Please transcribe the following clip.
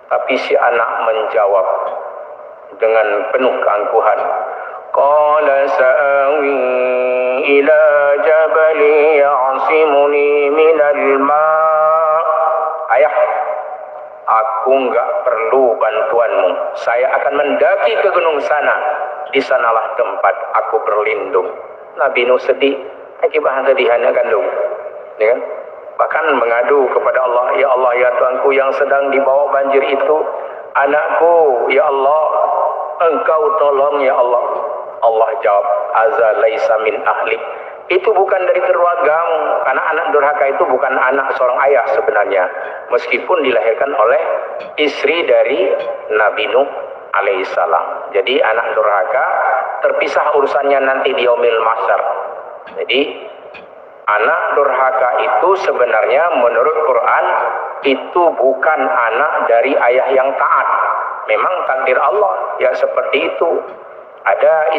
Tapi si anak menjawab dengan penuh keangkuhan. Qala sa'awi ila jabali ya'simuni minal ma'. Ayah, aku enggak perlu bantuanmu. Saya akan mendaki ke gunung sana. Di sanalah tempat aku berlindung. Nabi Nuh sedih. Akibat kesedihannya kandung. Ya kan? Bahkan mengadu kepada Allah, ya Allah, ya Tuhanku yang sedang dibawa banjir itu, anakku, ya Allah, Engkau tolong ya Allah. Allah jawab, azza laisa min ahlik. Itu bukan dari keluargamu, karena anak durhaka itu bukan anak seorang ayah sebenarnya, meskipun dilahirkan oleh istri dari Nabi Nuh alaihissalam. Jadi anak durhaka terpisah urusannya nanti di yaumil mahsyar. Jadi anak durhaka itu sebenarnya menurut Quran itu bukan anak dari ayah yang taat. Memang takdir Allah ya seperti itu. Ada